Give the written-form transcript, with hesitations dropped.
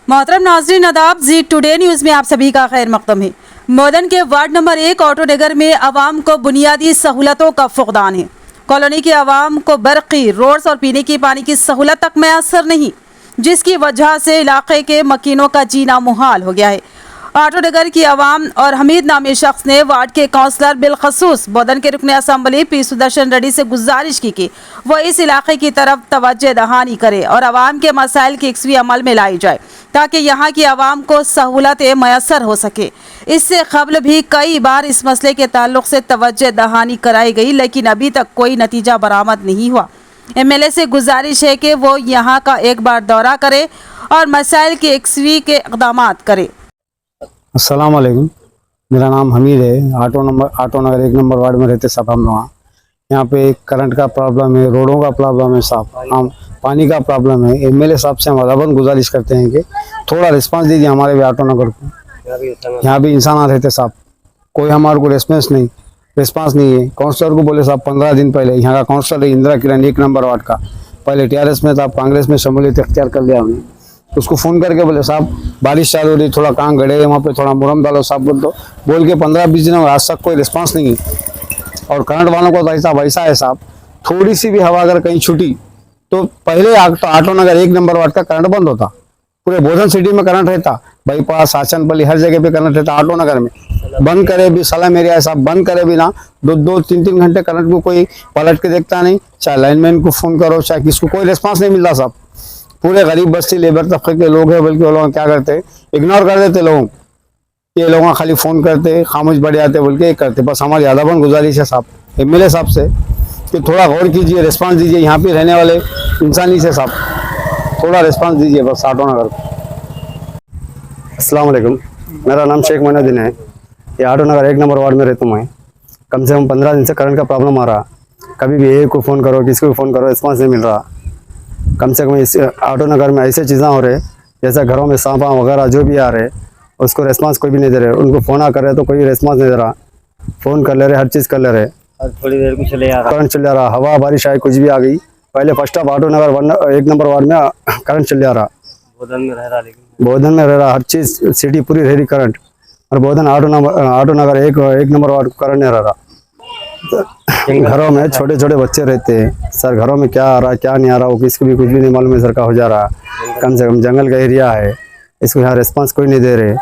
मोहतरम नाज़रीन आदाब, जी टुडे न्यूज़ में आप सभी का खैर मकदम है। मदन के वार्ड नंबर 1 ऑटो नगर में आवाम को बुनियादी सहूलतों का फुकदान है। कॉलोनी के आवाम को बरक़ी, रोड्स और पीने की पानी की सहूलत तक मैसर नहीं, जिसकी वजह से इलाके के मकीनों का जीना मुहाल हो गया है। ऑटो नगर की आवाम और हमीद नामी शख्स ने वार्ड के काउंसलर बिलखसूस बोधन के रुकन असम्बली पी सुदर्शन रेड्डी से गुजारिश की कि वह इस इलाके की तरफ तवज्जो दहानी करे और आवाम के मसाइल की यकसवी अमल में लाई जाए ताकि यहाँ की आवाम को सहूलतें मैसर हो सके। इससे कबल भी कई बार इस मसले के ताल्लुक से तवज्जो दहानी कराई गई, लेकिन अभी तक कोई नतीजा बरामद नहीं हुआ। MLA से गुजारिश है कि वो यहाँ का एक बार दौरा करे और मसाइल की यकसवी के इक़दाम करे। अस्सलाम वालेकुम, मेरा नाम हमीद है। ऑटो नगर 1 नंबर वार्ड में रहते सब हम लोग। यहाँ पे करंट का प्रॉब्लम है, रोडों का प्रॉब्लम है, साहब हम पानी का प्रॉब्लम है। MLA साहब से हम अदबन गुजारिश करते हैं कि थोड़ा रिस्पांस दीजिए हमारे भी ऑटो नगर को। यहाँ भी इंसान रहते साहब, कोई हमारे को रिस्पांस नहीं है। काउंसलर को बोले साहब 15 दिन पहले, यहाँ का काउंसलर है इंदिरा किरण 1 नंबर वार्ड का, पहले TRS में था, कांग्रेस में शमूलियत इख्तियार कर लिया हमने। उसको फ़ोन करके बोले साहब बारिश चालू हो रही, थोड़ा काम गड़े है, वहाँ पे थोड़ा मुरम डालो साहब बोल के 15-20 दिन आज तक कोई रिस्पांस नहीं है। और करंट वालों को तो ऐसा है साहब, थोड़ी सी भी हवा अगर कहीं छूटी तो पहले ऑटो नगर 1 नंबर वार्ड का करंट बंद होता। पूरे बोधन सिटी में करंट रहता, बाईपास, साचनपल्ली, हर जगह पे करंट रहता। ऑटो नगर में बंद करे भी सलाम एरिया है साहब, बंद करे भी ना 2-3 घंटे करंट को कोई पलट के देखता नहीं। चाहे लाइनमैन को फ़ोन करो, चाहे किसको, कोई रिस्पांस नहीं मिलता साहब। पूरे गरीब बस्ती लेबर तबके के लोग हैं, बल्कि वो लोग क्या करते हैं, इग्नोर कर देते लोगों। ये लोग खाली फ़ोन करते, खामोश बढ़ जाते, बोल के करते। बस हमारी अदबन गुजारिश है साहब MLA साहब से कि थोड़ा गौर कीजिए, रिस्पांस दीजिए। यहाँ पे रहने वाले इंसानी से साहब थोड़ा रिस्पांस दीजिए बस ऑटो नगर को। अस्सलाम वालेकुम, मेरा नाम शेख मोइनुद्दीन है। ये ऑटो नगर 1 नंबर वार्ड में रहता हूँ मैं। कम से कम 15 दिन से करंट का प्रॉब्लम आ रहा। कभी भी एक को फ़ोन करो, किसी को फ़ोन करो, रिस्पांस नहीं मिल रहा। कम से कम इस ऑटो नगर में ऐसे चीज़ें हो रहे, जैसे घरों में सांपा वगैरह जो भी आ रहे, उसको रिस्पांस कोई भी नहीं दे रहे। उनको फ़ोन कर रहे तो कोई रिस्पांस नहीं दे रहा। फ़ोन कर ले रहे, हर चीज़ कर ले रहे, और थोड़ी देर में चले आ रहा, करंट चल जा रहा। हवा बारिश आए, कुछ भी आ गई, पहले first of auto Nagar 1 number ward में करंट चल जा रहा। बोधन में रह रहा, लेकिन बोधन में रह रहा, हर चीज़ सिटी पूरी रह रही करंट, और बोधन ऑटो नगर 1 नंबर वार्ड करंट नहीं रह रहा। घरों में छोटे छोटे बच्चे रहते हैं सर, घरों में क्या आ रहा है क्या नहीं आ रहा, वो किसको भी कुछ भी नहीं मालूम है सर का हो जा रहा। कम से कम जंगल का एरिया है, इसको यहाँ रिस्पांस कोई नहीं दे रहे।